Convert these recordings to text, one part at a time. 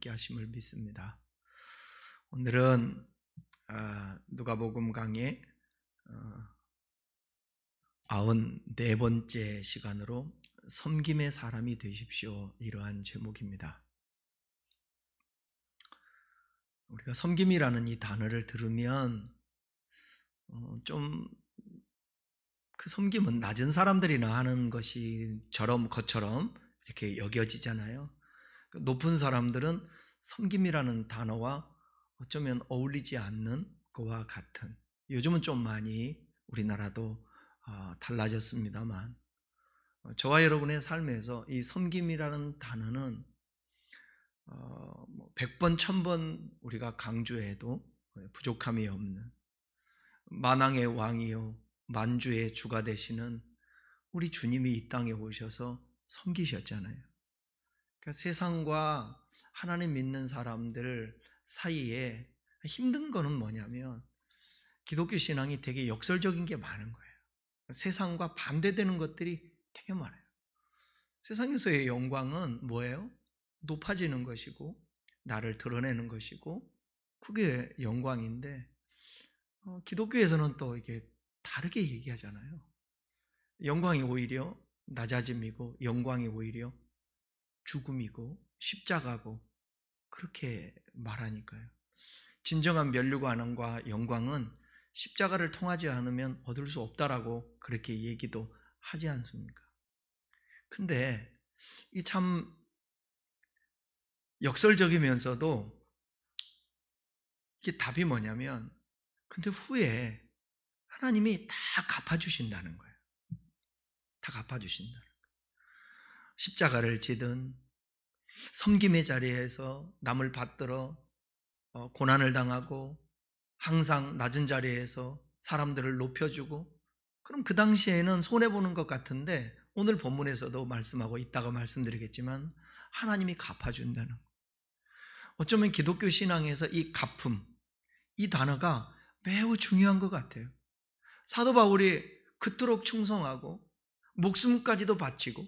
함께 하심을 믿습니다. 오늘은 누가복음 강의 94번째 시간으로 섬김의 사람이 되십시오, 이러한 제목입니다. 우리가 섬김이라는 이 단어를 들으면 좀 그 섬김은 낮은 사람들이나 하는 것처럼 이렇게 여겨지잖아요. 높은 사람들은 섬김이라는 단어와 어쩌면 어울리지 않는 것과 같은, 요즘은 좀 많이 우리나라도 달라졌습니다만, 저와 여러분의 삶에서 이 섬김이라는 단어는 100번 1000번 우리가 강조해도 부족함이 없는, 만왕의 왕이요 만주의 주가 되시는 우리 주님이 이 땅에 오셔서 섬기셨잖아요. 그러니까 세상과 하나님 믿는 사람들 사이에 힘든 거는 뭐냐면, 기독교 신앙이 되게 역설적인 게 많은 거예요. 세상과 반대되는 것들이 되게 많아요. 세상에서의 영광은 뭐예요? 높아지는 것이고 나를 드러내는 것이고, 그게 영광인데, 기독교에서는 또 이게 다르게 얘기하잖아요. 영광이 오히려 낮아짐이고 영광이 오히려 죽음이고 십자가고, 그렇게 말하니까요. 진정한 면류관과 영광은 십자가를 통하지 않으면 얻을 수 없다라고 그렇게 얘기도 하지 않습니까? 근데 이 참 역설적이면서도 이게 답이 뭐냐면, 근데 후에 하나님이 다 갚아주신다는 거예요. 다 갚아주신다는 거예요. 십자가를 지든 섬김의 자리에서 남을 받들어 고난을 당하고 항상 낮은 자리에서 사람들을 높여주고, 그럼 그 당시에는 손해보는 것 같은데, 오늘 본문에서도 말씀하고 이따가 말씀드리겠지만 하나님이 갚아준다는 거. 어쩌면 기독교 신앙에서 이 갚음, 이 단어가 매우 중요한 것 같아요. 사도 바울이 그토록 충성하고 목숨까지도 바치고,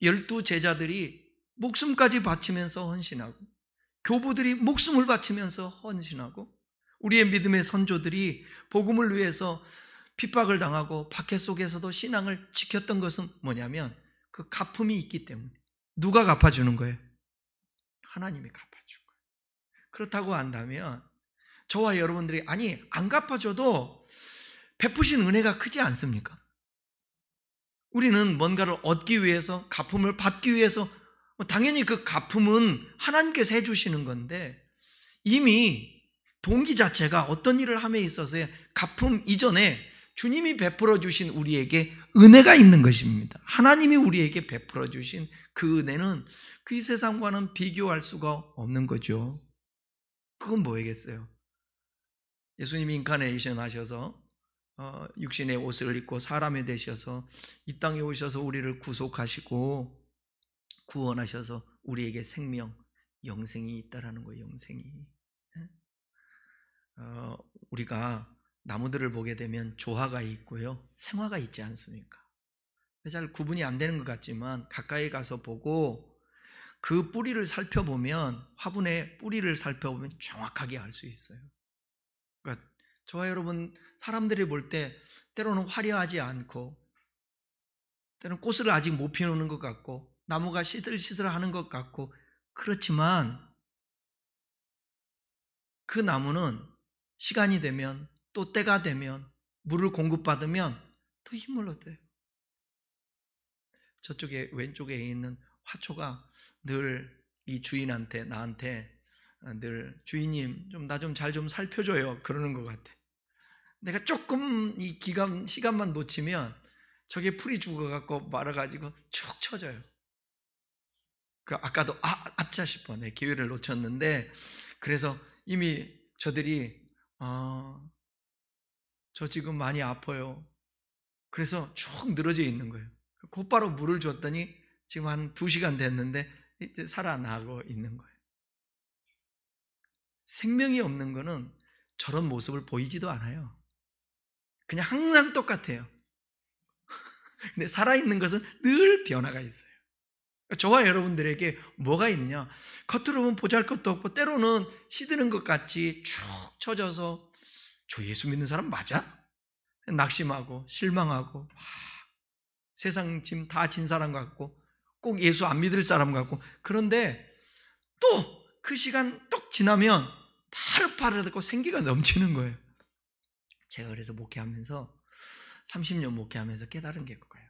12 제자들이 목숨까지 바치면서 헌신하고, 교부들이 목숨을 바치면서 헌신하고, 우리의 믿음의 선조들이 복음을 위해서 핍박을 당하고 박해 속에서도 신앙을 지켰던 것은 뭐냐면, 그 갚음이 있기 때문에. 누가 갚아주는 거예요? 하나님이 갚아준 거예요. 그렇다고 한다면 저와 여러분들이 안 갚아줘도 베푸신 은혜가 크지 않습니까? 우리는 뭔가를 얻기 위해서, 갚음을 받기 위해서, 당연히 그 갚음은 하나님께서 해주시는 건데, 이미 동기 자체가 어떤 일을 함에 있어서의 갚음 이전에 주님이 베풀어 주신 우리에게 은혜가 있는 것입니다. 하나님이 우리에게 베풀어 주신 그 은혜는 그 이 세상과는 비교할 수가 없는 거죠. 그건 뭐겠어요? 예수님이 인카네이션 하셔서 육신의 옷을 입고 사람이 되셔서 이 땅에 오셔서 우리를 구속하시고 구원하셔서 우리에게 생명, 영생이 있다라는 거예요. 영생이. 우리가 나무들을 보게 되면 조화가 있고요, 생화가 있지 않습니까? 잘 구분이 안 되는 것 같지만 가까이 가서 보고 그 뿌리를 살펴보면, 화분의 뿌리를 살펴보면 정확하게 알 수 있어요. 그러니까 저와 여러분, 사람들이 볼 때 때로는 화려하지 않고, 때로는 꽃을 아직 못 피우는 것 같고, 나무가 시들시들하는 것 같고, 그렇지만 그 나무는 시간이 되면, 또 때가 되면, 물을 공급받으면 더 힘을 얻어요. 저쪽에 왼쪽에 있는 화초가 늘 이 주인한테, 나한테 늘 주인님 좀 나 좀 잘 좀 살펴줘요 그러는 것 같아. 내가 조금 이 시간만 놓치면 저게 풀이 죽어갖고 말아가지고 축 처져요. 아까도 아차 싶어, 내 기회를 놓쳤는데. 그래서 이미 저들이 저 지금 많이 아파요. 그래서 쭉 늘어져 있는 거예요. 곧바로 물을 줬더니 지금 한 2시간 됐는데 이제 살아나고 있는 거예요. 생명이 없는 거는 저런 모습을 보이지도 않아요. 그냥 항상 똑같아요. 근데 살아있는 것은 늘 변화가 있어요. 저와 여러분들에게 뭐가 있냐? 겉으로 보면 보잘것도 없고 때로는 시드는 것 같이 축 처져서 저 예수 믿는 사람 맞아? 낙심하고 실망하고 세상 짐 다 진 사람 같고 꼭 예수 안 믿을 사람 같고, 그런데 또 그 시간 똑 지나면 파릇파릇하고 생기가 넘치는 거예요. 제가 그래서 목회하면서 30년 목회하면서 깨달은 게 그거예요.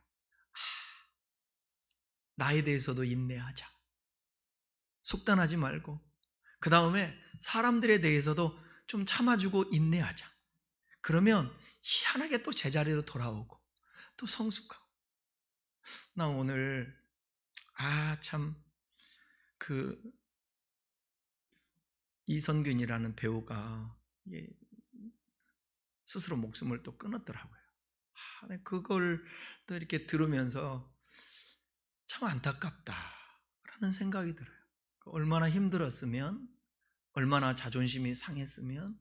나에 대해서도 인내하자. 속단하지 말고, 그 다음에 사람들에 대해서도 좀 참아주고 인내하자. 그러면 희한하게 또 제자리로 돌아오고 또 성숙하고. 나 오늘 참 이선균이라는 배우가 스스로 목숨을 또 끊었더라고요. 그걸 또 이렇게 들으면서 참 안타깝다라는 생각이 들어요. 얼마나 힘들었으면, 얼마나 자존심이 상했으면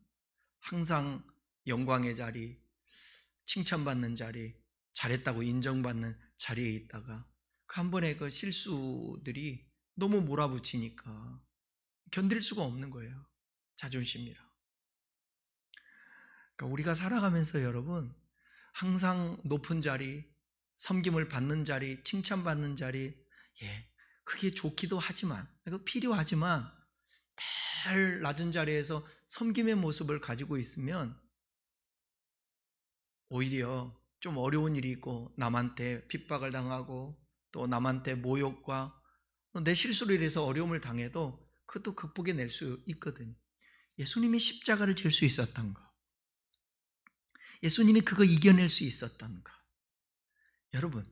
항상 영광의 자리, 칭찬받는 자리, 잘했다고 인정받는 자리에 있다가 한 번의 그 실수들이 너무 몰아붙이니까 견딜 수가 없는 거예요. 자존심이라. 그러니까 우리가 살아가면서 여러분, 항상 높은 자리, 섬김을 받는 자리, 칭찬받는 자리, 그게 좋기도 하지만, 그거 필요하지만 늘 낮은 자리에서 섬김의 모습을 가지고 있으면 오히려 좀 어려운 일이 있고 남한테 핍박을 당하고 또 남한테 모욕과 내 실수로 인해서 어려움을 당해도 그것도 극복해낼 수 있거든요. 예수님이 십자가를 질 수 있었던 것, 예수님이 그거 이겨낼 수 있었던 것. 여러분,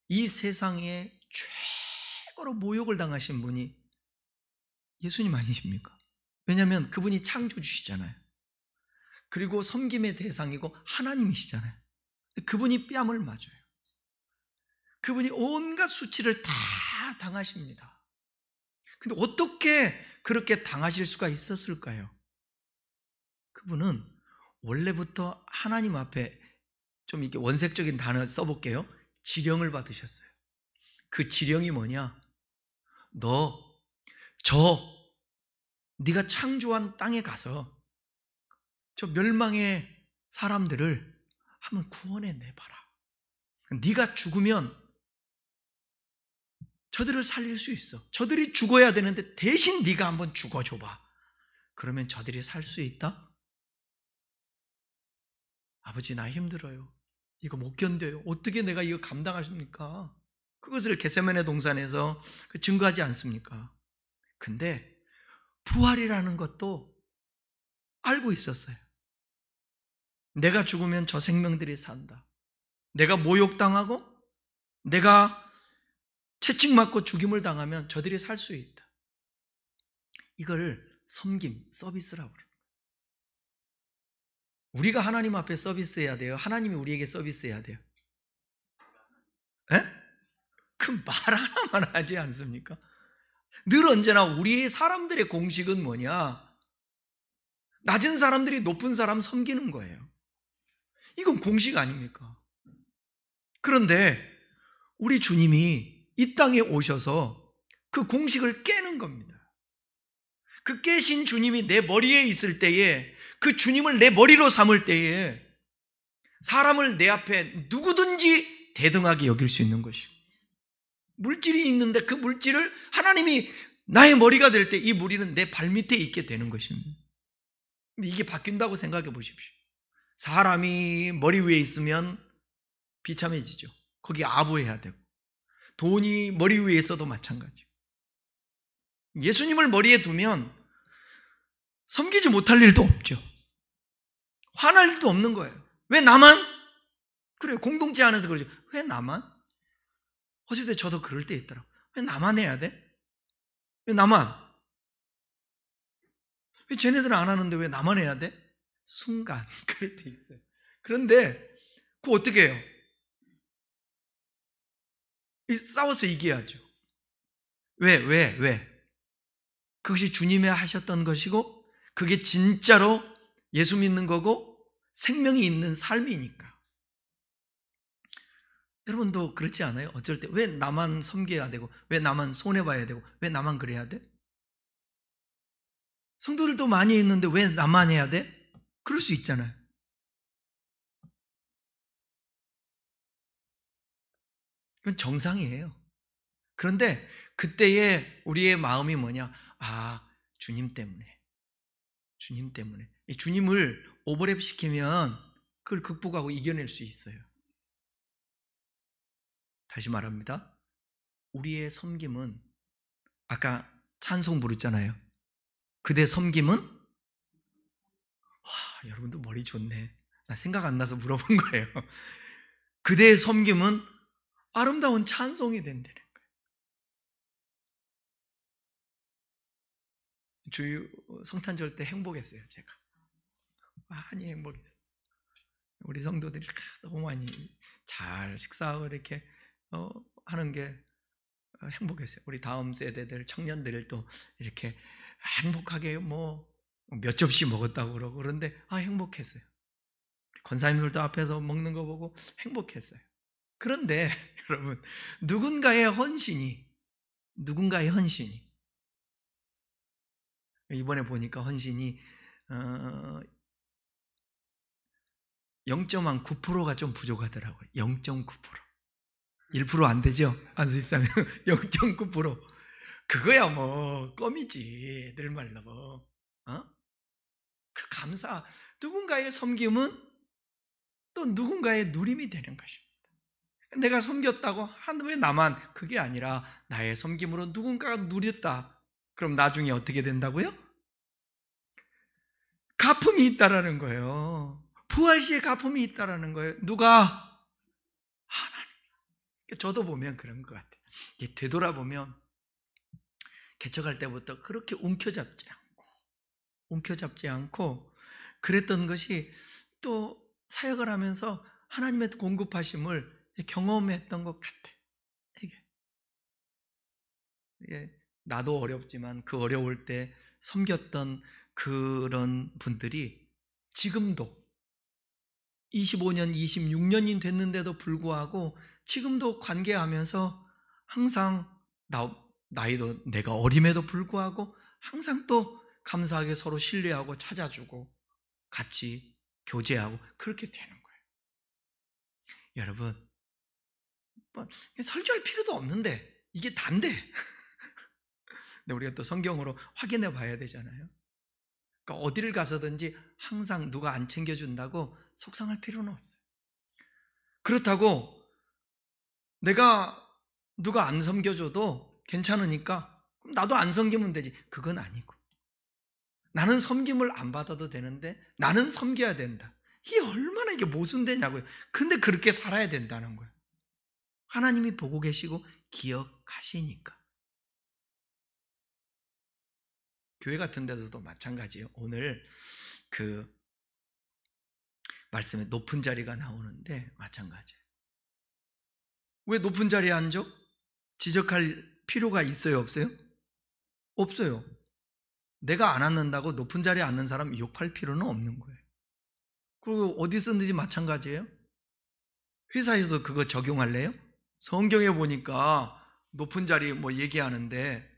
이 세상에 최고로 모욕을 당하신 분이 예수님 아니십니까? 왜냐하면 그분이 창조주시잖아요. 그리고 섬김의 대상이고 하나님이시잖아요. 그분이 뺨을 맞아요. 그분이 온갖 수치를 다 당하십니다. 근데 어떻게 그렇게 당하실 수가 있었을까요? 그분은 원래부터 하나님 앞에, 좀 이렇게 원색적인 단어 써볼게요. 지령을 받으셨어요. 그 지령이 뭐냐? 네가 창조한 땅에 가서 저 멸망의 사람들을 한번 구원해 내봐라. 네가 죽으면 저들을 살릴 수 있어. 저들이 죽어야 되는데 대신 네가 한번 죽어줘봐. 그러면 저들이 살 수 있다? 아버지, 나 힘들어요. 이거 못 견뎌요. 어떻게 내가 이거 감당하십니까? 그것을 겟세마네 동산에서 증거하지 않습니까? 근데 부활이라는 것도 알고 있었어요. 내가 죽으면 저 생명들이 산다. 내가 모욕당하고 내가 채찍맞고 죽임을 당하면 저들이 살 수 있다. 이걸 섬김, 서비스라고 그래요. 우리가 하나님 앞에 서비스해야 돼요? 하나님이 우리에게 서비스해야 돼요? 그 말 하나만 하지 않습니까? 늘 언제나 우리 사람들의 공식은 뭐냐? 낮은 사람들이 높은 사람 섬기는 거예요. 이건 공식 아닙니까? 그런데 우리 주님이 이 땅에 오셔서 그 공식을 깨는 겁니다. 그 깨신 주님이 내 머리에 있을 때에, 그 주님을 내 머리로 삼을 때에 사람을 내 앞에 누구든지 대등하게 여길 수 있는 것이고, 물질이 있는데 그 물질을 하나님이 나의 머리가 될 때 이 무리는 내 발밑에 있게 되는 것입니다. 근데 이게 바뀐다고 생각해 보십시오. 사람이 머리 위에 있으면 비참해지죠. 거기 아부해야 되고, 돈이 머리 위에 있어도 마찬가지고, 예수님을 머리에 두면 섬기지 못할 일도 없죠. 화날 일도 없는 거예요. 왜 나만? 그래요. 공동체 안에서 그러죠. 왜 나만? 어쨌든 저도 그럴 때 있더라고요. 왜 나만 해야 돼? 왜 나만? 왜 쟤네들은 안 하는데 왜 나만 해야 돼? 순간 그럴 때 있어요. 그런데 그거 어떻게 해요? 싸워서 이겨야죠. 왜? 그것이 주님이 하셨던 것이고, 그게 진짜로 예수 믿는 거고 생명이 있는 삶이니까. 여러분도 그렇지 않아요? 어쩔 때 왜 나만 섬겨야 되고, 왜 나만 손해봐야 되고, 왜 나만 그래야 돼? 성도들도 많이 있는데 왜 나만 해야 돼? 그럴 수 있잖아요. 그건 정상이에요. 그런데 그때의 우리의 마음이 뭐냐? 아, 주님 때문에. 주님 때문에. 이 주님을 오버랩 시키면 그걸 극복하고 이겨낼 수 있어요. 다시 말합니다. 우리의 섬김은, 아까 찬송 부르잖아요. 그대 섬김은? 와, 여러분도 머리 좋네. 나 생각 안 나서 물어본 거예요. 그대의 섬김은 아름다운 찬송이 된다는 거예요. 주유 성탄절 때 행복했어요, 제가. 많이 행복했어요. 우리 성도들이 너무 많이 잘 식사하고 이렇게 하는 게 행복했어요. 우리 다음 세대들, 청년들을 또 이렇게 행복하게 몇 접시 먹었다고 그러고, 그런데 행복했어요. 권사님들도 앞에서 먹는 거 보고 행복했어요. 그런데 여러분, 누군가의 헌신이 이번에 보니까 헌신이 0.9%가 좀 부족하더라고요. 0.9%. 1% 안 되죠? 안수입사면 0.9%. 그거야 뭐 껌이지, 늘 말로. 감사. 누군가의 섬김은 또 누군가의 누림이 되는 것입니다. 내가 섬겼다고 왜 나만, 그게 아니라 나의 섬김으로 누군가가 누렸다. 그럼 나중에 어떻게 된다고요? 가품이 있다라는 거예요. 부활시에 가품이 있다라는 거예요. 누가? 하나님. 저도 보면 그런 것 같아요. 되돌아보면 개척할 때부터 그렇게 움켜잡지 않고 그랬던 것이 또 사역을 하면서 하나님의 공급하심을 경험했던 것 같아. 이게 나도 어렵지만 그 어려울 때 섬겼던 그런 분들이 지금도 25년, 26년이 됐는데도 불구하고 지금도 관계하면서 항상 나이도 내가 어림에도 불구하고 항상 또 감사하게 서로 신뢰하고 찾아주고 같이 교제하고 그렇게 되는 거예요. 여러분, 설교할 필요도 없는데 이게 단데. 근데 우리가 또 성경으로 확인해 봐야 되잖아요. 그러니까 어디를 가서든지 항상 누가 안 챙겨준다고 속상할 필요는 없어요. 그렇다고 내가 누가 안 섬겨줘도 괜찮으니까 그럼 나도 안 섬기면 되지. 그건 아니고, 나는 섬김을 안 받아도 되는데 나는 섬겨야 된다. 이게 얼마나 이게 모순되냐고요. 근데 그렇게 살아야 된다는 거예요. 하나님이 보고 계시고 기억하시니까. 교회 같은 데서도 마찬가지예요. 오늘 그 말씀에 높은 자리가 나오는데 마찬가지예요. 왜 높은 자리에 앉아? 지적할 필요가 있어요, 없어요? 없어요. 내가 안 앉는다고 높은 자리에 앉는 사람 욕할 필요는 없는 거예요. 그리고 어디서든지 마찬가지예요. 회사에서도 그거 적용할래요? 성경에 보니까 높은 자리 얘기하는데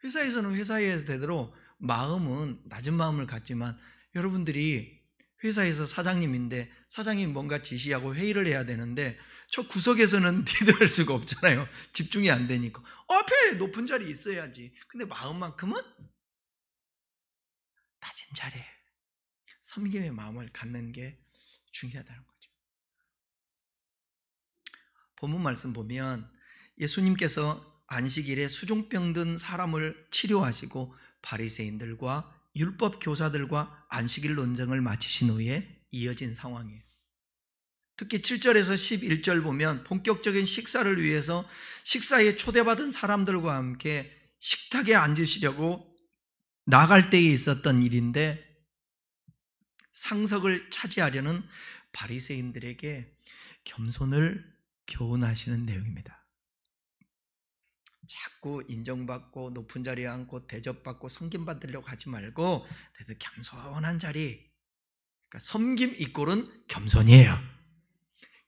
회사에서는 회사의 대대로 마음은 낮은 마음을 갖지만, 여러분들이 회사에서 사장님인데 사장님이 뭔가 지시하고 회의를 해야 되는데 저 구석에서는 리드할 수가 없잖아요. 집중이 안 되니까. 앞에 높은 자리 있어야지. 근데 마음만큼은 낮은 자리에 섬김의 마음을 갖는 게 중요하다는 거죠. 본문 말씀 보면 예수님께서 안식일에 수종병 든 사람을 치료하시고 바리새인들과 율법 교사들과 안식일 논쟁을 마치신 후에 이어진 상황이에요. 특히 7절에서 11절 보면 본격적인 식사를 위해서 식사에 초대받은 사람들과 함께 식탁에 앉으시려고 나갈 때에 있었던 일인데, 상석을 차지하려는 바리새인들에게 겸손을 교훈하시는 내용입니다. 자꾸 인정받고 높은 자리에 앉고 대접받고 섬김받으려고 하지 말고 그래도 겸손한 자리, 그러니까 섬김 이꼴은 겸손이에요.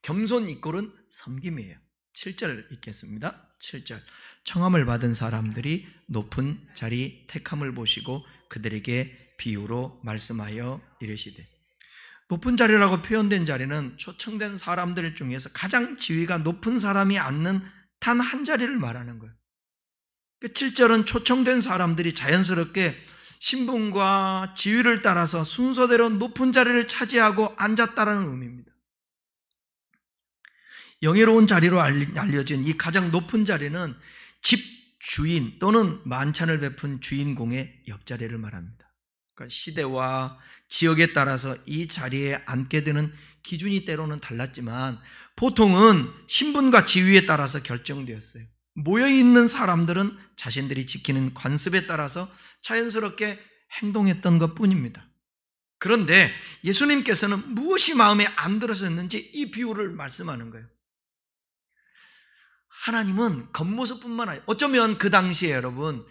겸손 이꼴은 섬김이에요. 7절 읽겠습니다. 7절. 청함을 받은 사람들이 높은 자리 택함을 보시고 그들에게 비유로 말씀하여 이르시되. 높은 자리라고 표현된 자리는 초청된 사람들 중에서 가장 지위가 높은 사람이 앉는 단 한 자리를 말하는 거예요. 7절은 초청된 사람들이 자연스럽게 신분과 지위를 따라서 순서대로 높은 자리를 차지하고 앉았다는 의미입니다. 영예로운 자리로 알려진 이 가장 높은 자리는 집 주인 또는 만찬을 베푼 주인공의 옆자리를 말합니다. 그러니까 시대와 지역에 따라서 이 자리에 앉게 되는 기준이 때로는 달랐지만 보통은 신분과 지위에 따라서 결정되었어요. 모여있는 사람들은 자신들이 지키는 관습에 따라서 자연스럽게 행동했던 것뿐입니다. 그런데 예수님께서는 무엇이 마음에 안 들어섰는지 이 비유를 말씀하는 거예요. 하나님은 겉모습뿐만 아니라 어쩌면 그 당시에 여러분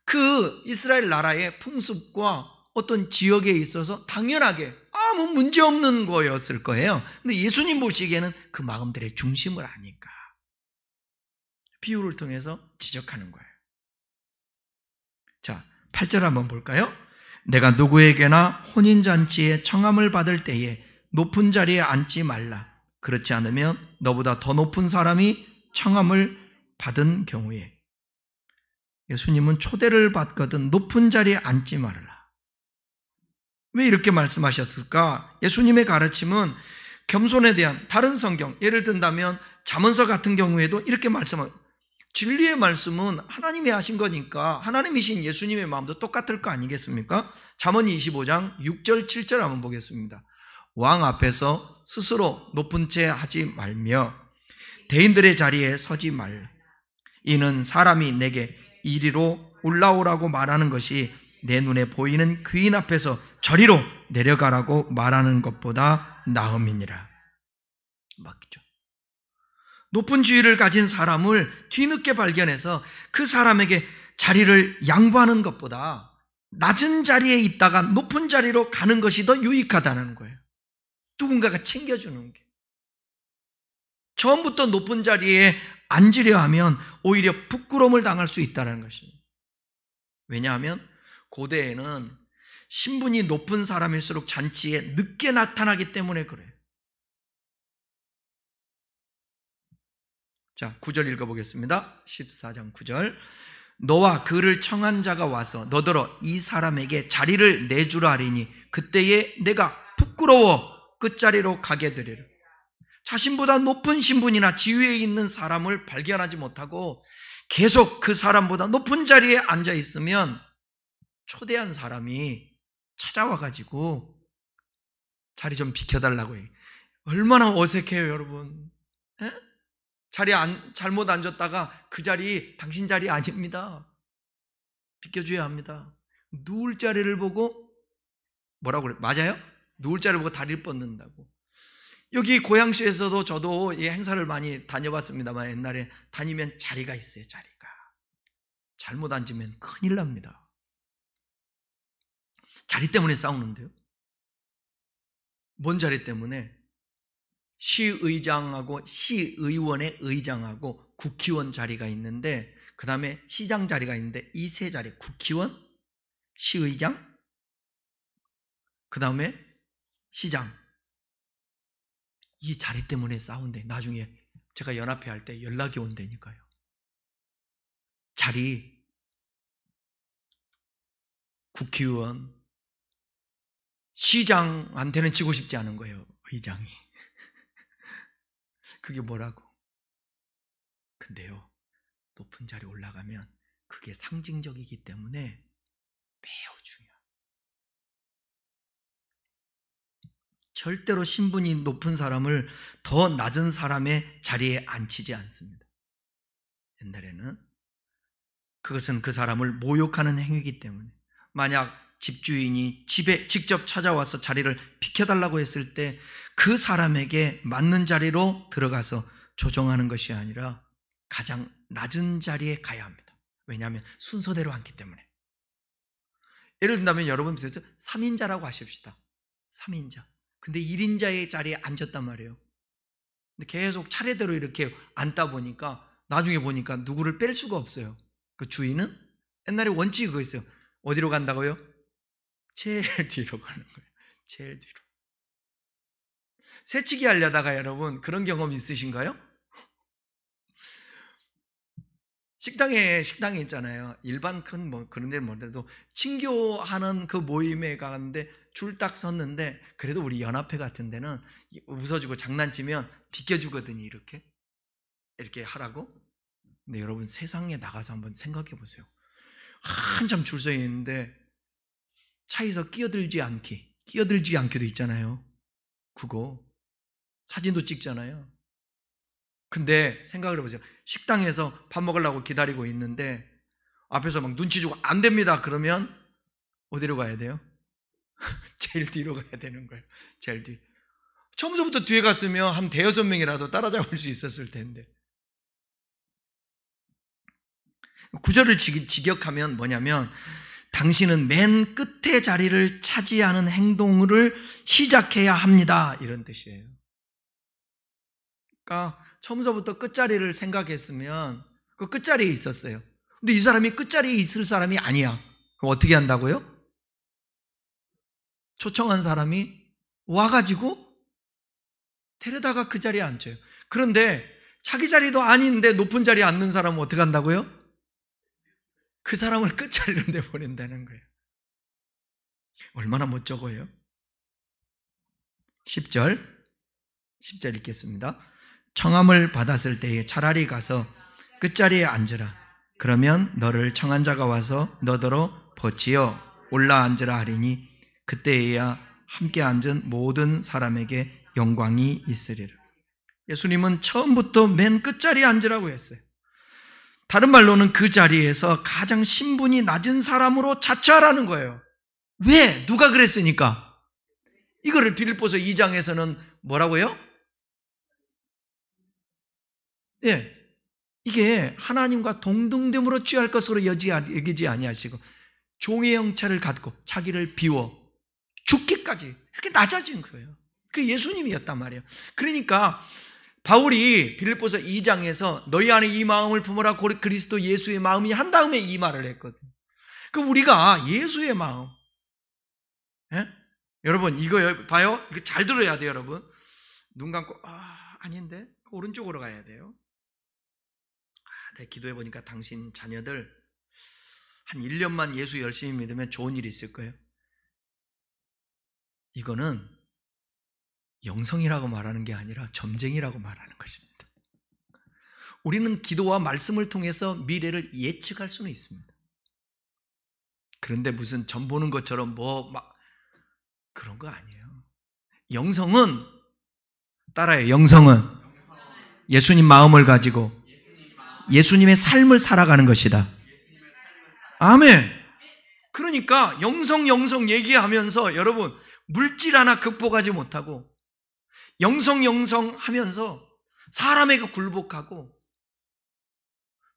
그 이스라엘 나라의 풍습과 어떤 지역에 있어서 당연하게 아무 문제 없는 거였을 거예요. 근데 예수님 보시기에는 그 마음들의 중심을 아니까 비유를 통해서 지적하는 거예요. 자, 8절 한번 볼까요? 내가 누구에게나 혼인잔치에 청함을 받을 때에 높은 자리에 앉지 말라. 그렇지 않으면 너보다 더 높은 사람이 청함을 받은 경우에. 예수님은 초대를 받거든 높은 자리에 앉지 말라. 왜 이렇게 말씀하셨을까? 예수님의 가르침은 겸손에 대한 다른 성경, 예를 든다면 잠언서 같은 경우에도 이렇게 말씀합니다. 진리의 말씀은 하나님이 하신 거니까 하나님이신 예수님의 마음도 똑같을 거 아니겠습니까? 잠언 25장 6절 7절 한번 보겠습니다. 왕 앞에서 스스로 높은 채 하지 말며 대인들의 자리에 서지 말라. 이는 사람이 내게 이리로 올라오라고 말하는 것이 내 눈에 보이는 귀인 앞에서 저리로 내려가라고 말하는 것보다 나음이니라. 맞죠? 높은 지위를 가진 사람을 뒤늦게 발견해서 그 사람에게 자리를 양보하는 것보다 낮은 자리에 있다가 높은 자리로 가는 것이 더 유익하다는 거예요. 누군가가 챙겨주는 게. 처음부터 높은 자리에 앉으려 하면 오히려 부끄러움을 당할 수 있다는 것입니다. 왜냐하면 고대에는 신분이 높은 사람일수록 잔치에 늦게 나타나기 때문에 그래요. 자, 9절 읽어보겠습니다. 14장 9절. 너와 그를 청한 자가 와서 너더러 이 사람에게 자리를 내주라 하리니 그때에 내가 부끄러워 끝자리로 가게 되리라. 자신보다 높은 신분이나 지위에 있는 사람을 발견하지 못하고 계속 그 사람보다 높은 자리에 앉아 있으면 초대한 사람이 찾아와가지고 자리 좀 비켜달라고 해요. 얼마나 어색해요, 여러분. 에? 자리에 잘못 앉았다가 그 자리 당신 자리 아닙니다. 비켜줘야 합니다. 누울 자리를 보고 뭐라고 그래? 맞아요? 누울 자리를 보고 다리를 뻗는다고. 여기 고양시에서도 저도 이 행사를 많이 다녀봤습니다만 옛날에 다니면 자리가 있어요. 자리가. 잘못 앉으면 큰일 납니다. 자리 때문에 싸우는데요. 뭔 자리 때문에? 시의장하고 시의원의 의장하고 국회의원 자리가 있는데 그 다음에 시장 자리가 있는데 이 세 자리, 국회의원, 시의장, 그 다음에 시장, 이 자리 때문에 싸운대. 나중에 제가 연합회 할 때 연락이 온다니까요. 자리, 국회의원, 시장한테는 지고 싶지 않은 거예요. 의장이. 그게 뭐라고? 근데요, 높은 자리에 올라가면 그게 상징적이기 때문에 매우 중요해요. 절대로 신분이 높은 사람을 더 낮은 사람의 자리에 앉히지 않습니다. 옛날에는 그것은 그 사람을 모욕하는 행위이기 때문에 만약 집주인이 집에 직접 찾아와서 자리를 비켜달라고 했을 때 그 사람에게 맞는 자리로 들어가서 조정하는 것이 아니라 가장 낮은 자리에 가야 합니다. 왜냐하면 순서대로 앉기 때문에. 예를 든다면 여러분 밑에서 3인자라고 하십시다. 3인자. 근데 1인자의 자리에 앉았단 말이에요. 근데 계속 차례대로 이렇게 앉다 보니까 나중에 보니까 누구를 뺄 수가 없어요. 그 주인은 옛날에 원칙이 그거 있어요. 어디로 간다고요? 제일 뒤로 가는 거예요. 제일 뒤로. 새치기 하려다가 여러분 그런 경험 있으신가요? 식당에 있잖아요. 일반 큰 뭐 그런 데 뭐라도 친교하는 그 모임에 가는데 줄 딱 섰는데 그래도 우리 연합회 같은 데는 웃어주고 장난치면 비켜주거든요. 이렇게 하라고. 근데 여러분 세상에 나가서 한번 생각해 보세요. 한참 줄 서 있는데 차에서 끼어들지 않기도 있잖아요. 그거 사진도 찍잖아요. 근데 생각을 해보세요. 식당에서 밥 먹으려고 기다리고 있는데 앞에서 막 눈치 주고 안 됩니다 그러면 어디로 가야 돼요? 제일 뒤로 가야 되는 거예요. 제일 뒤. 처음부터 뒤에 갔으면 한 대여섯 명이라도 따라잡을 수 있었을 텐데. 구절을 직역하면 뭐냐면 당신은 맨 끝에 자리를 차지하는 행동을 시작해야 합니다 이런 뜻이에요. 그러니까 처음서부터 끝자리를 생각했으면 그 끝자리에 있었어요. 근데 이 사람이 끝자리에 있을 사람이 아니야. 그럼 어떻게 한다고요? 초청한 사람이 와가지고 데려다가 그 자리에 앉혀요. 그런데 자기 자리도 아닌데 높은 자리에 앉는 사람은 어떻게 한다고요? 그 사람을 끝자리로 내보낸다는 거예요. 얼마나 멋쩍어요? 10절 읽겠습니다. 청함을 받았을 때에 차라리 가서 끝자리에 앉으라. 그러면 너를 청한 자가 와서 너더러 버치어 올라 앉으라 하리니 그때에야 함께 앉은 모든 사람에게 영광이 있으리라. 예수님은 처음부터 맨 끝자리에 앉으라고 했어요. 다른 말로는 그 자리에서 가장 신분이 낮은 사람으로 자처하라는 거예요. 왜? 누가 그랬으니까? 이거를 빌립보서 2장에서는 뭐라고요? 예, 이게 하나님과 동등됨으로 취할 것으로 여기지 아니하시고 종의 형체를 갖고 자기를 비워 죽기까지 이렇게 낮아진 거예요. 그게 예수님이었단 말이에요. 그러니까 바울이 빌립보서 2장에서 너희 안에 이 마음을 품어라 그리스도 예수의 마음이 한 다음에 이 말을 했거든요. 그 우리가 예수의 마음, 예? 여러분 이거 봐요. 이거 잘 들어야 돼요, 여러분. 눈 감고 아닌데 오른쪽으로 가야 돼요. 내가 기도해 보니까 당신 자녀들 한 1년만 예수 열심히 믿으면 좋은 일이 있을 거예요. 이거는 영성이라고 말하는 게 아니라 점쟁이라고 말하는 것입니다. 우리는 기도와 말씀을 통해서 미래를 예측할 수는 있습니다. 그런데 무슨 점 보는 것처럼 그런 거 아니에요. 영성은 따라해요. 영성은 예수님 마음을 가지고 예수님의 삶을 살아가는 것이다. 아멘. 그러니까 영성 얘기하면서 여러분 물질 하나 극복하지 못하고 영성 하면서 사람에게 굴복하고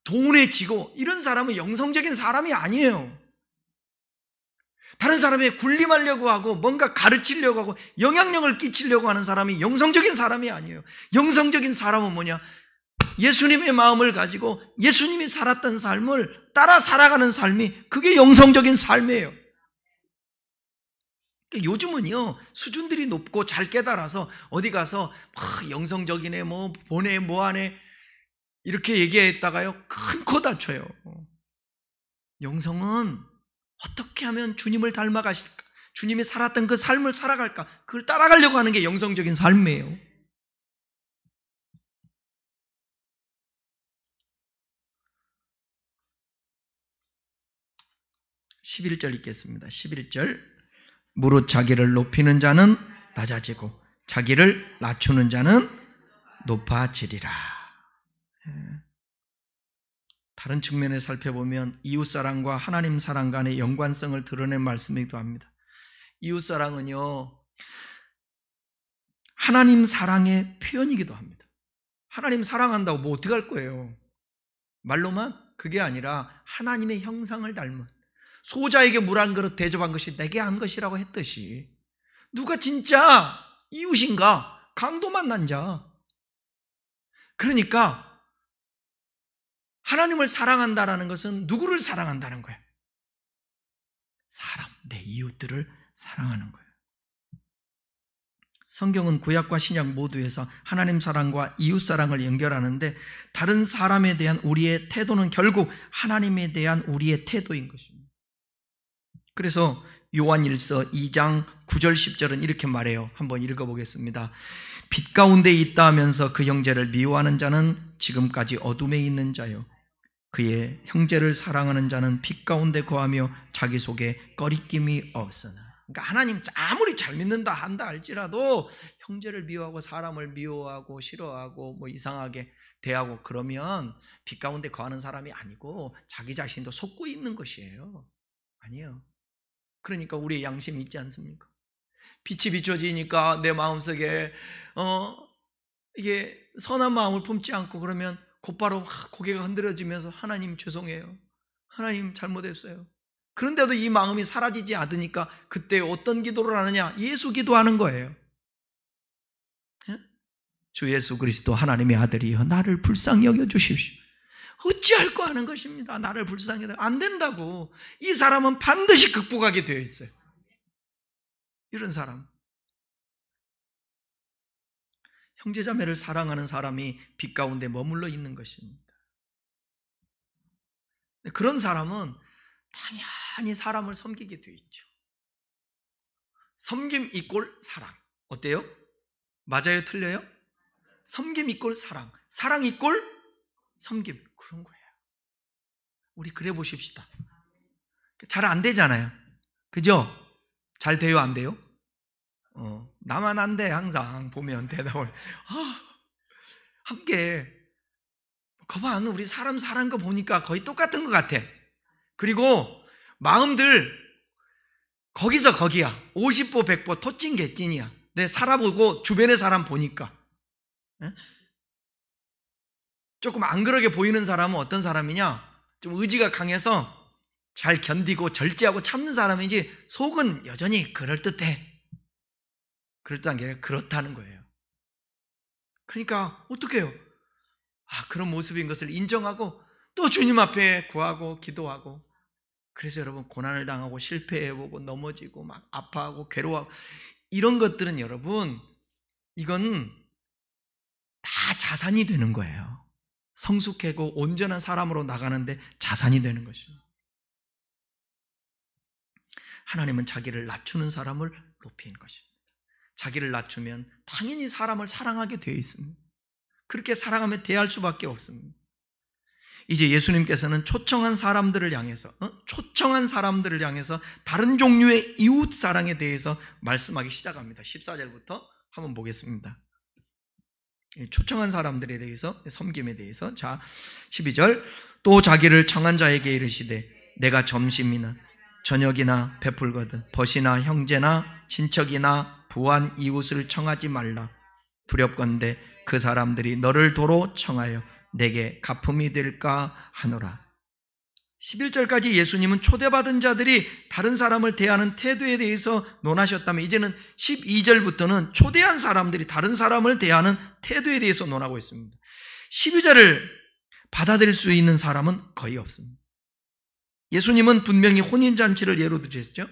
돈에 지고 이런 사람은 영성적인 사람이 아니에요. 다른 사람에게 군림하려고 하고 뭔가 가르치려고 하고 영향력을 끼치려고 하는 사람이 영성적인 사람이 아니에요. 영성적인 사람은 뭐냐? 예수님의 마음을 가지고 예수님이 살았던 삶을 따라 살아가는 삶이 그게 영성적인 삶이에요. 요즘은요 수준들이 높고 잘 깨달아서 어디 가서 영성적이네 보네 뭐하네 이렇게 얘기했다가요 큰 코 다쳐요. 영성은 어떻게 하면 주님을 닮아가실까, 주님이 살았던 그 삶을 살아갈까, 그걸 따라가려고 하는 게 영성적인 삶이에요. (11절) 읽겠습니다. 11절 무릇 자기를 높이는 자는 낮아지고 자기를 낮추는 자는 높아지리라. 다른 측면에 살펴보면 이웃사랑과 하나님 사랑 간의 연관성을 드러낸 말씀이기도 합니다. 이웃사랑은요 하나님 사랑의 표현이기도 합니다. 하나님 사랑한다고 뭐 어떻게 할 거예요? 말로만? 그게 아니라 하나님의 형상을 닮은 소자에게 물 한 그릇 대접한 것이 내게 한 것이라고 했듯이 누가 진짜 이웃인가? 강도 만난 자, 그러니까 하나님을 사랑한다라는 것은 누구를 사랑한다는 거예요? 사람, 내 이웃들을 사랑하는 거예요. 성경은 구약과 신약 모두에서 하나님 사랑과 이웃 사랑을 연결하는데 다른 사람에 대한 우리의 태도는 결국 하나님에 대한 우리의 태도인 것입니다. 그래서 요한일서 2장 9절 10절은 이렇게 말해요. 한번 읽어보겠습니다. 빛 가운데 있다 하면서 그 형제를 미워하는 자는 지금까지 어둠에 있는 자요, 그의 형제를 사랑하는 자는 빛 가운데 거하며 자기 속에 꺼리낌이 없으나. 그러니까 하나님 아무리 잘 믿는다 한다 할지라도 형제를 미워하고 사람을 미워하고 싫어하고 뭐 이상하게 대하고 그러면 빛 가운데 거하는 사람이 아니고 자기 자신도 속고 있는 것이에요. 아니에요. 그러니까 우리의 양심이 있지 않습니까? 빛이 비춰지니까 내 마음속에 이게 선한 마음을 품지 않고 그러면 곧바로 고개가 흔들어지면서 하나님 죄송해요, 하나님 잘못했어요. 그런데도 이 마음이 사라지지 않으니까 그때 어떤 기도를 하느냐? 예수 기도하는 거예요. 주 예수 그리스도 하나님의 아들이여 나를 불쌍히 여겨주십시오. 어찌할꼬 하는 것입니다. 나를 불쌍히 여겨. 안 된다고. 이 사람은 반드시 극복하게 되어 있어요. 이런 사람, 형제자매를 사랑하는 사람이 빛 가운데 머물러 있는 것입니다. 그런 사람은 당연히 사람을 섬기게 되어 있죠. 섬김 이꼴 사랑. 어때요? 맞아요? 틀려요? 섬김 이꼴 사랑, 사랑 이꼴 섬김. 그런 거예요. 우리 그래 보십시다. 잘 안 되잖아요. 그죠? 잘 돼요? 안 돼요? 나만 안 돼. 항상 보면 대답을 함께 거봐, 우리 사람 사는 거 보니까 거의 똑같은 것 같아. 그리고 마음들 거기서 거기야. 50보 100보 토찐 개찐이야. 내 살아보고 주변의 사람 보니까 조금 안 그러게 보이는 사람은 어떤 사람이냐? 좀 의지가 강해서 잘 견디고 절제하고 참는 사람이지 속은 여전히 그럴듯해. 그럴듯한 게 아니라 그렇다는 거예요. 그러니까 어떻게 해요? 그런 모습인 것을 인정하고 또 주님 앞에 구하고 기도하고. 그래서 여러분, 고난을 당하고 실패해보고 넘어지고 막 아파하고 괴로워하고 이런 것들은 여러분, 이건 다 자산이 되는 거예요. 성숙하고 온전한 사람으로 나가는데 자산이 되는 것입니다. 하나님은 자기를 낮추는 사람을 높이는 것입니다. 자기를 낮추면 당연히 사람을 사랑하게 되어 있습니다. 그렇게 사랑하며 대할 수밖에 없습니다. 이제 예수님께서는 초청한 사람들을 향해서 다른 종류의 이웃 사랑에 대해서 말씀하기 시작합니다. 14절부터 한번 보겠습니다. 초청한 사람들에 대해서, 섬김에 대해서. 자, 12절. 또 자기를 청한 자에게 이르시되 내가 점심이나 저녁이나 베풀거든 벗이나 형제나 친척이나 부한 이웃을 청하지 말라. 두렵건대 그 사람들이 너를 도로 청하여 내게 갚음이 될까 하노라. 11절까지 예수님은 초대받은 자들이 다른 사람을 대하는 태도에 대해서 논하셨다면, 이제는 12절부터는 초대한 사람들이 다른 사람을 대하는 태도에 대해서 논하고 있습니다. 12절을 받아들일 수 있는 사람은 거의 없습니다. 예수님은 분명히 혼인잔치를 예로 드셨죠.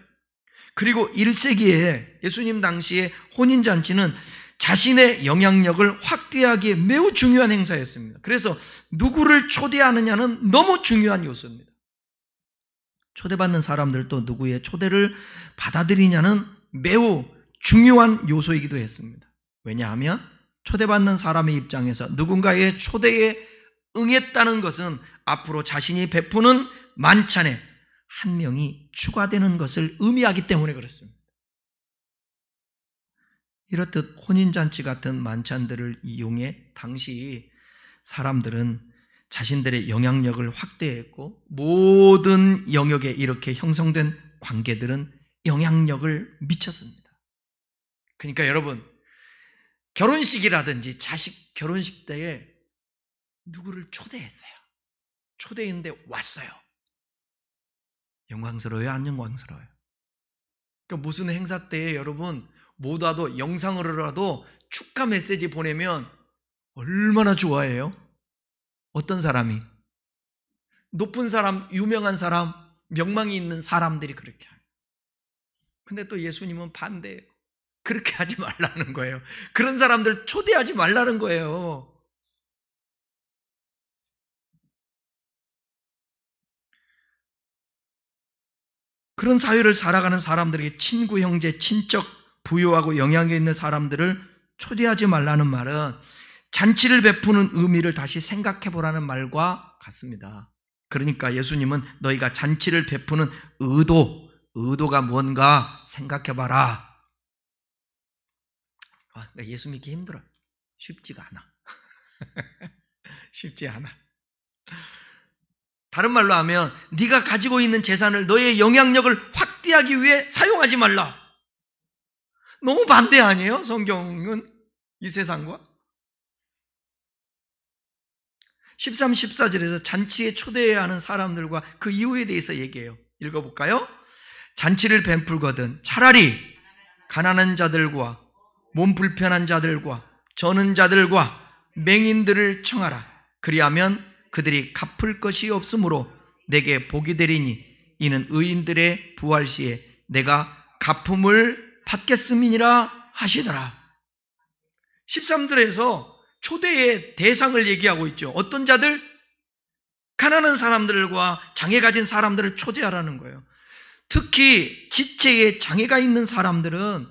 그리고 1세기에 예수님 당시에 혼인잔치는 자신의 영향력을 확대하기에 매우 중요한 행사였습니다. 그래서 누구를 초대하느냐는 너무 중요한 요소입니다. 초대받는 사람들도 누구의 초대를 받아들이냐는 매우 중요한 요소이기도 했습니다. 왜냐하면 초대받는 사람의 입장에서 누군가의 초대에 응했다는 것은 앞으로 자신이 베푸는 만찬에 한 명이 추가되는 것을 의미하기 때문에 그렇습니다. 이렇듯 혼인잔치 같은 만찬들을 이용해 당시 사람들은 자신들의 영향력을 확대했고, 모든 영역에 이렇게 형성된 관계들은 영향력을 미쳤습니다. 그러니까 여러분, 결혼식이라든지 자식 결혼식 때에 누구를 초대했어요. 초대했는데 왔어요. 영광스러워요? 안 영광스러워요? 그러니까 무슨 행사 때에 여러분 못 와도 영상으로라도 축하 메시지 보내면 얼마나 좋아해요? 어떤 사람이? 높은 사람, 유명한 사람, 명망이 있는 사람들이 그렇게 해요. 근데 또 예수님은 반대예요. 그렇게 하지 말라는 거예요. 그런 사람들 초대하지 말라는 거예요. 그런 사회를 살아가는 사람들에게 친구, 형제, 친척, 부유하고 영향력 있는 사람들을 초대하지 말라는 말은 잔치를 베푸는 의미를 다시 생각해 보라는 말과 같습니다. 그러니까 예수님은 너희가 잔치를 베푸는 의도가 뭔가 생각해 봐라. 그러니까 예수 믿기 힘들어. 쉽지가 않아. 쉽지 않아. 다른 말로 하면 네가 가지고 있는 재산을 너의 영향력을 확대하기 위해 사용하지 말라. 너무 반대 아니에요? 성경은 이 세상과 13, 14절에서 잔치에 초대해야 하는 사람들과 그 이유에 대해서 얘기해요. 읽어볼까요? 잔치를 베풀거든 차라리 가난한 자들과 몸 불편한 자들과 저는 자들과 맹인들을 청하라. 그리하면 그들이 갚을 것이 없으므로 내게 복이 되리니 이는 의인들의 부활 시에 내가 갚음을 받겠음이니라 하시더라. 13절에서 초대의 대상을 얘기하고 있죠. 어떤 자들? 가난한 사람들과 장애 가진 사람들을 초대하라는 거예요. 특히 지체에 장애가 있는 사람들은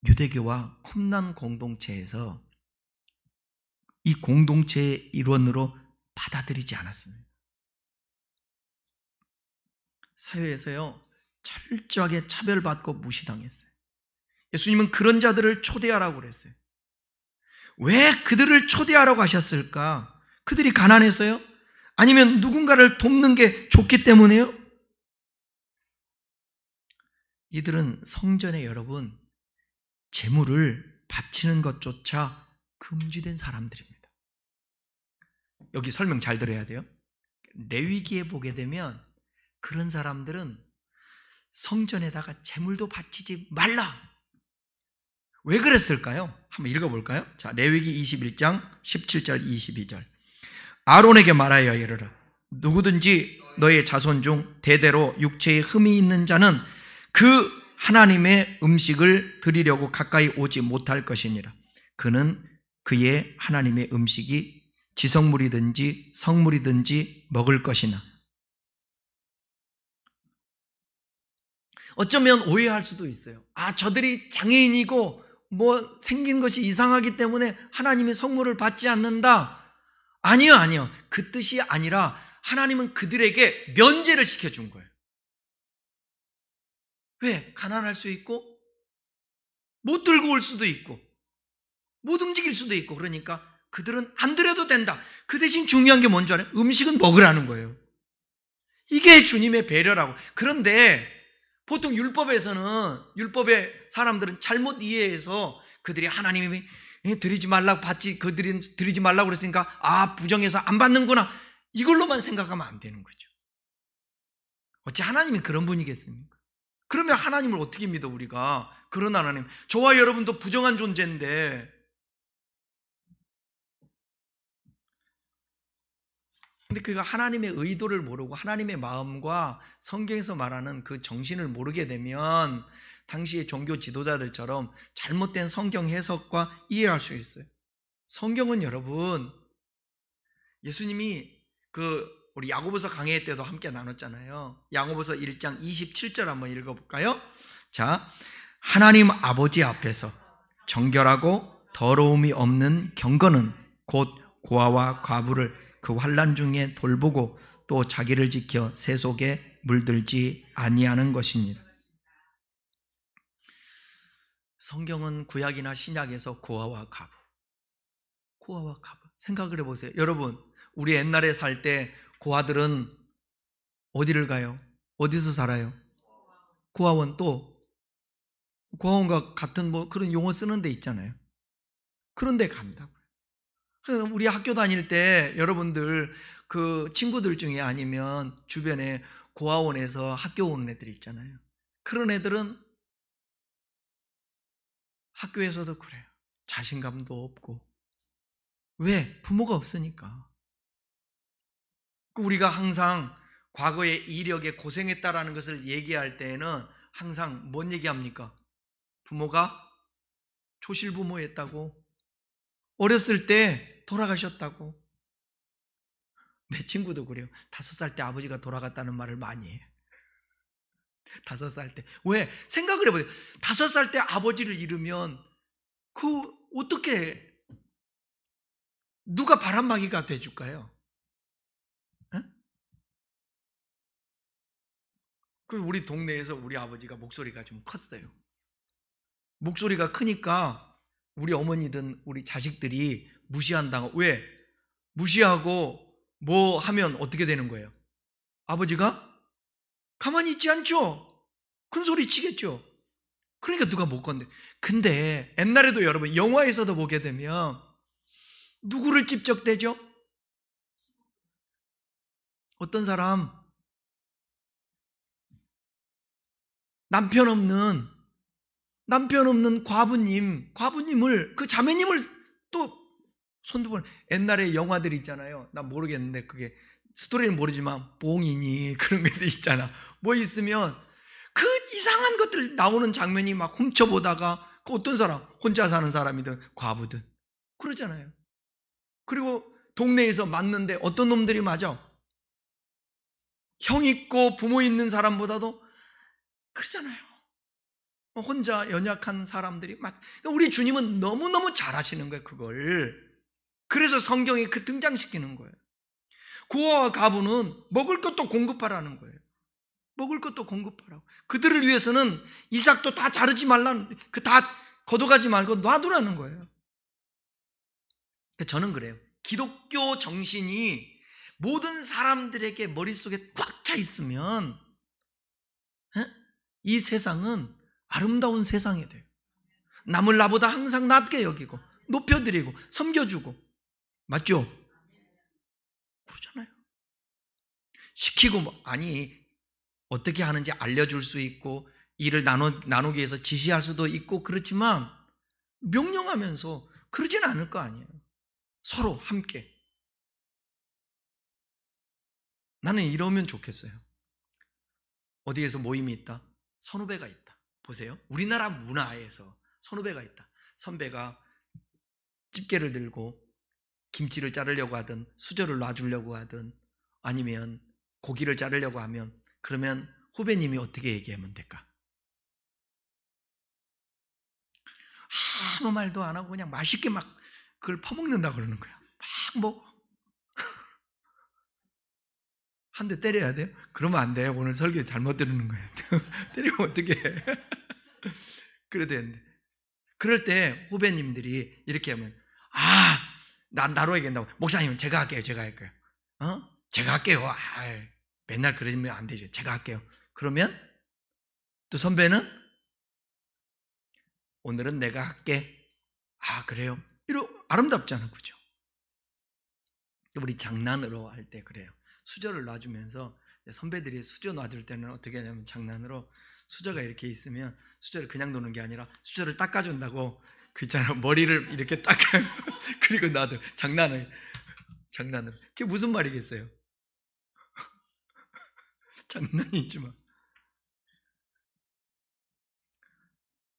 유대교와 쿰란 공동체에서 이 공동체의 일원으로 받아들이지 않았습니다. 사회에서요, 철저하게 차별받고 무시당했어요. 예수님은 그런 자들을 초대하라고 그랬어요. 왜 그들을 초대하라고 하셨을까? 그들이 가난해서요? 아니면 누군가를 돕는 게 좋기 때문에요? 이들은 성전에 여러분 재물을 바치는 것조차 금지된 사람들입니다. 여기 설명 잘 들어야 돼요. 레위기에 보게 되면 그런 사람들은 성전에다가 재물도 바치지 말라. 왜 그랬을까요? 한번 읽어볼까요? 자, 레위기 21장 17절 22절. 아론에게 말하여 이르라. 누구든지 너의 자손 중 대대로 육체에 흠이 있는 자는 그 하나님의 음식을 드리려고 가까이 오지 못할 것이니라. 그는 그의 하나님의 음식이 지성물이든지 성물이든지 먹을 것이나. 어쩌면 오해할 수도 있어요. 저들이 장애인이고 뭐 생긴 것이 이상하기 때문에 하나님의 성물을 받지 않는다. 아니요. 그 뜻이 아니라 하나님은 그들에게 면제를 시켜준 거예요. 왜? 가난할 수 있고 못 들고 올 수도 있고 못 움직일 수도 있고 그러니까 그들은 안 드려도 된다. 그 대신 중요한 게 뭔지 알아요? 음식은 먹으라는 거예요. 이게 주님의 배려라고. 그런데 보통 율법의 사람들은 잘못 이해해서 그들이 하나님이 드리지 말라고 그들이 드리지 말라고 그랬으니까 부정해서 안 받는구나. 이걸로만 생각하면 안 되는 거죠. 어찌 하나님이 그런 분이겠습니까? 그러면 하나님을 어떻게 믿어 우리가? 그런 하나님. 저와 여러분도 부정한 존재인데 근데 그가 하나님의 의도를 모르고 하나님의 마음과 성경에서 말하는 그 정신을 모르게 되면 당시의 종교 지도자들처럼 잘못된 성경 해석과 이해할 수 있어요. 성경은 여러분 예수님이 우리 야고보서 강해 때도 함께 나눴잖아요. 야고보서 1장 27절 한번 읽어볼까요? 자, 하나님 아버지 앞에서 정결하고 더러움이 없는 경건은 곧 고아와 과부를 그 환난 중에 돌보고 또 자기를 지켜 새 속에 물들지 아니하는 것입니다. 성경은 구약이나 신약에서 고아와 과부 생각을 해보세요. 여러분 우리 옛날에 살 때 고아들은 어디를 가요? 어디서 살아요? 고아원. 또 고아원과 같은 그런 용어 쓰는 데 있잖아요. 그런 데 간다고요. 우리 학교 다닐 때 여러분들 그 친구들 중에 아니면 주변에 고아원에서 학교 오는 애들 있잖아요. 그런 애들은 학교에서도 그래요. 자신감도 없고 왜? 부모가 없으니까. 우리가 항상 과거의 이력에 고생했다라는 것을 얘기할 때에는 항상 뭔 얘기합니까? 부모가 초실부모였다고, 어렸을 때 돌아가셨다고. 내 친구도 그래요. 5살 때 아버지가 돌아갔다는 말을 많이 해요. 5살 때. 왜? 생각을 해보세요. 5살 때 아버지를 잃으면 어떻게 누가 바람막이가 돼줄까요? 그래서 우리 동네에서 우리 아버지가 목소리가 좀 컸어요. 목소리가 크니까 우리 어머니든 우리 자식들이 무시한다고. 왜? 무시하고 뭐 하면 어떻게 되는 거예요? 아버지가 가만히 있지 않죠? 큰 소리 치겠죠? 그러니까 누가 못 건데. 근데 옛날에도 여러분 영화에서도 보게 되면 누구를 찝적대죠? 어떤 사람 남편 없는 과부님을, 그 자매님을 또 손두번. 옛날에 영화들 있잖아요. 난 모르겠는데 그게 스토리는 모르지만 봉인이 그런 것도 있잖아. 뭐 있으면 그 이상한 것들 나오는 장면이 막 훔쳐보다가 그 어떤 사람, 혼자 사는 사람이든 과부든 그러잖아요. 그리고 동네에서 맞는데 어떤 놈들이 맞아? 형 있고 부모 있는 사람보다도 그러잖아요. 혼자 연약한 사람들이 우리 주님은 너무너무 잘하시는 거예요, 그걸. 그래서 성경에 그 등장시키는 거예요. 고아와 가부는 먹을 것도 공급하라는 거예요. 먹을 것도 공급하라고. 그들을 위해서는 이삭도 다 자르지 말라는, 다 걷어가지 말고 놔두라는 거예요. 저는 그래요. 기독교 정신이 모든 사람들에게 머릿속에 꽉 차 있으면 이 세상은 아름다운 세상이 돼요. 남을 나보다 항상 낮게 여기고 높여드리고 섬겨주고. 맞죠? 그러잖아요. 시키고 아니 어떻게 하는지 알려줄 수 있고 일을 나누기 위해서 지시할 수도 있고 그렇지만 명령하면서 그러진 않을 거 아니에요. 서로 함께. 나는 이러면 좋겠어요. 어디에서 모임이 있다? 선후배가 있다. 보세요. 우리나라 문화에서 선후배가 있다. 선배가 집게를 들고 김치를 자르려고 하든 수저를 놔주려고 하든 아니면 고기를 자르려고 하면, 그러면 후배님이 어떻게 얘기하면 될까? 아무 말도 안 하고 그냥 맛있게 막 그걸 퍼먹는다 그러는 거야. 막 먹어. 한 대 때려야 돼요? 그러면 안 돼요. 오늘 설교 잘못 들은 거예요. 때리면 어떻게 해? 그래야 되는데. 그럴 때 후배님들이 이렇게 하면, 난 나로 얘기한다고. 목사님, 제가 할게요. 제가 할게요. 제가 할게요. 맨날 그러면 안 되죠. 제가 할게요. 그러면 또 선배는 오늘은 내가 할게. 그래요? 아름답잖아. 그죠? 우리 장난으로 할 때 그래요. 수저를 놔주면서 선배들이 수저 놔줄 때는 어떻게 하냐면 장난으로 수저가 이렇게 있으면 수저를 그냥 놓는 게 아니라 수저를 닦아준다고, 그 있잖아. 머리를 이렇게 닦아요. 그리고 나도 장난으로. 그게 무슨 말이겠어요? 장난이지만.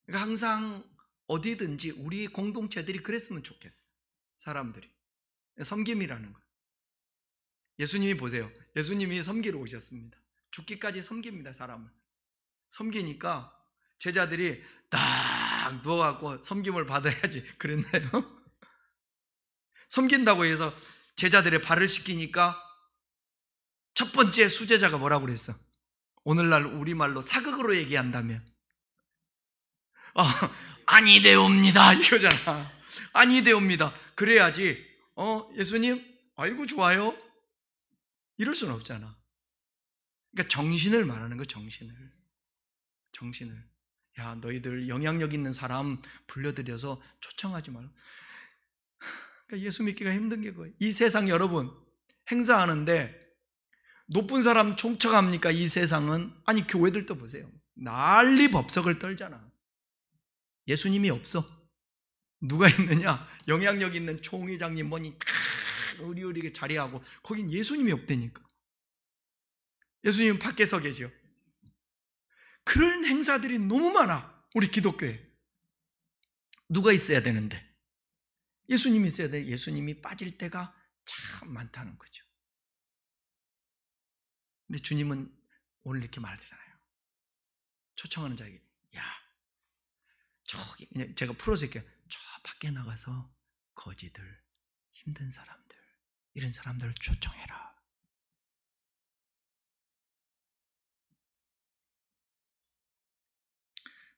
그러니까 항상 어디든지 우리 공동체들이 그랬으면 좋겠어. 사람들이. 섬김이라는 거. 예수님이 보세요. 예수님이 섬기러 오셨습니다. 죽기까지 섬깁니다, 사람을. 섬기니까 제자들이 딱 누워갖고 섬김을 받아야지 그랬나요? 섬긴다고 해서 제자들의 발을 씻기니까 첫 번째 수제자가 뭐라고 그랬어? 오늘날 우리말로 사극으로 얘기한다면 아니되옵니다 이거잖아. 아니되옵니다. 그래야지 예수님 아이고 좋아요 이럴 수는 없잖아. 그러니까 정신을 말하는 거. 정신을. 야, 너희들 영향력 있는 사람 불러들여서 초청하지 말고. 그러니까 예수 믿기가 힘든 게 그거예요. 이 세상 여러분 행사하는데 높은 사람 총청합니까? 이 세상은. 아니 교회들도 보세요. 난리 법석을 떨잖아. 예수님이 없어. 누가 있느냐? 영향력 있는 총회장님 뭐니 다 의리의리하게 자리하고 거긴 예수님이 없다니까. 예수님은 밖에 서 계죠. 그런 행사들이 너무 많아. 우리 기독교에. 누가 있어야 되는데? 예수님이 있어야 돼. 예수님이 빠질 때가 참 많다는 거죠. 근데 주님은 오늘 이렇게 말하잖아요. 초청하는 자에게, 야, 저기, 제가 풀어서 이렇게 저 밖에 나가서 거지들, 힘든 사람들, 이런 사람들을 초청해라.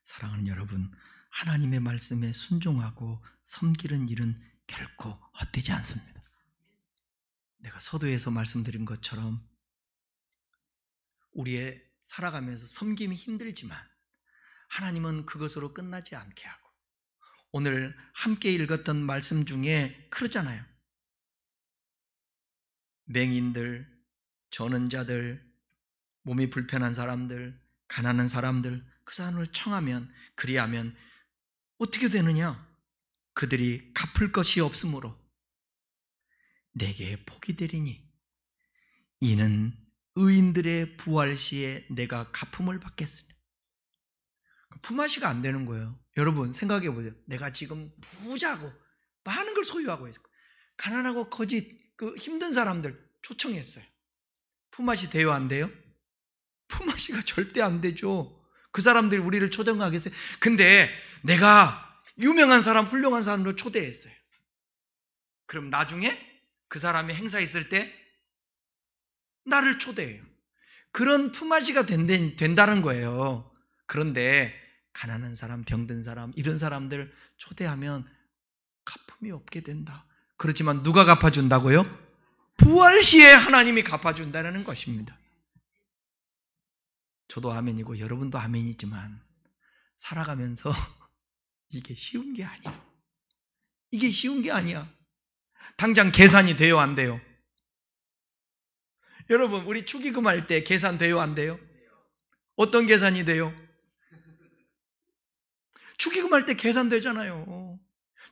사랑하는 여러분, 하나님의 말씀에 순종하고 섬기는 일은 결코 헛되지 않습니다. 내가 서두에서 말씀드린 것처럼 우리의 살아가면서 섬김이 힘들지만 하나님은 그것으로 끝나지 않게 하고, 오늘 함께 읽었던 말씀 중에 그러잖아요. 맹인들, 저는 자들, 몸이 불편한 사람들, 가난한 사람들, 그 사람을 청하면, 그리하면 어떻게 되느냐? 그들이 갚을 것이 없으므로 내게 복이 되리니 이는 의인들의 부활 시에 내가 갚음을 받겠으니. 품앗이가 안 되는 거예요. 여러분 생각해 보세요. 내가 지금 부자고 많은 걸 소유하고 있고 가난하고 거짓 그 힘든 사람들 초청했어요. 품앗이 돼요, 안 돼요? 품앗이가 절대 안 되죠. 그 사람들이 우리를 초청하겠어요? 근데 내가 유명한 사람, 훌륭한 사람을 초대했어요. 그럼 나중에 그 사람이 행사 있을 때 나를 초대해요. 그런 품앗이가 된다는 거예요. 그런데 가난한 사람, 병든 사람, 이런 사람들 초대하면 갚음이 없게 된다. 그렇지만 누가 갚아준다고요? 부활 시에 하나님이 갚아준다는 것입니다. 저도 아멘이고 여러분도 아멘이지만 살아가면서 이게 쉬운 게 아니야. 이게 쉬운 게 아니야. 당장 계산이 돼요, 안 돼요? 여러분, 우리 축의금 할 때 계산 돼요, 안 돼요? 어떤 계산이 돼요? 축의금 할 때 계산되잖아요.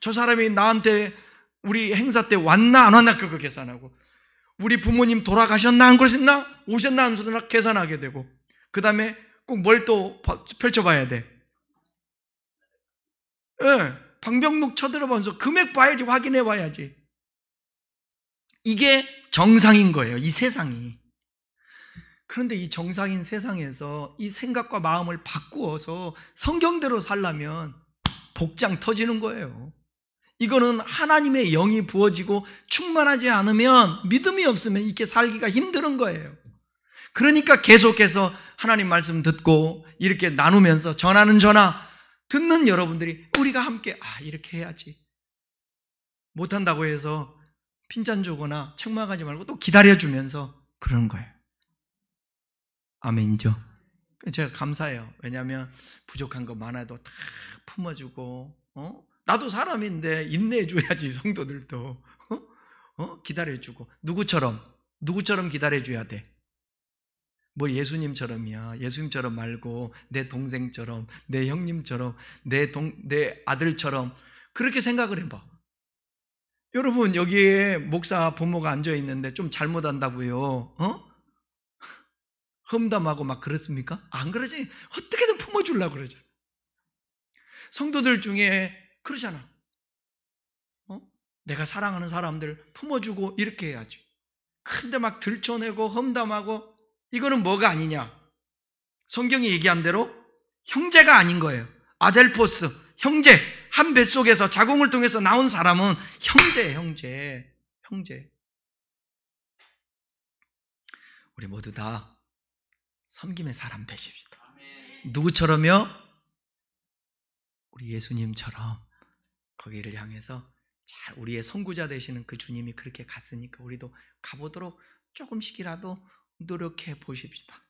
저 사람이 나한테 우리 행사 때 왔나 안 왔나 그거 계산하고, 우리 부모님 돌아가셨나 안 그러셨나 오셨나 안 오셨나 계산하게 되고, 그 다음에 꼭 뭘 또 펼쳐봐야 돼. 방명록 쳐들어보면서 금액 봐야지, 확인해 봐야지. 이게 정상인 거예요, 이 세상이. 그런데 이 정상인 세상에서 이 생각과 마음을 바꾸어서 성경대로 살려면 복장 터지는 거예요. 이거는 하나님의 영이 부어지고 충만하지 않으면, 믿음이 없으면 이렇게 살기가 힘든 거예요. 그러니까 계속해서 하나님 말씀 듣고 이렇게 나누면서 전하는 전화 듣는 여러분들이 우리가 함께 이렇게 해야지, 못한다고 해서 핀잔 주거나 책망하지 말고 또 기다려주면서 그러는 거예요. 아멘이죠. 제가 감사해요. 왜냐하면 부족한 거 많아도 다 품어주고, 나도 사람인데 인내해줘야지. 성도들도 기다려주고. 누구처럼 기다려줘야 돼. 뭐 예수님처럼이야. 예수님처럼 말고 내 동생처럼, 내 형님처럼, 내 아들처럼 그렇게 생각을 해봐. 여러분, 여기에 목사 부모가 앉아있는데 좀 잘못한다고요, 험담하고 막 그렇습니까? 안 그러지. 어떻게든 품어주려고 그러죠. 성도들 중에 그러잖아. 내가 사랑하는 사람들 품어주고 이렇게 해야지. 근데 막 들춰내고 험담하고, 이거는 뭐가 아니냐? 성경이 얘기한 대로 형제가 아닌 거예요. 아델포스, 형제. 한 뱃속에서 자궁을 통해서 나온 사람은 형제예요, 형제. 우리 모두 다 섬김의 사람 되십시다. 누구처럼요? 우리 예수님처럼 거기를 향해서 잘, 우리의 선구자 되시는 그 주님이 그렇게 갔으니까 우리도 가보도록 조금씩이라도 노력해 보십시다.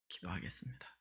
기도하겠습니다.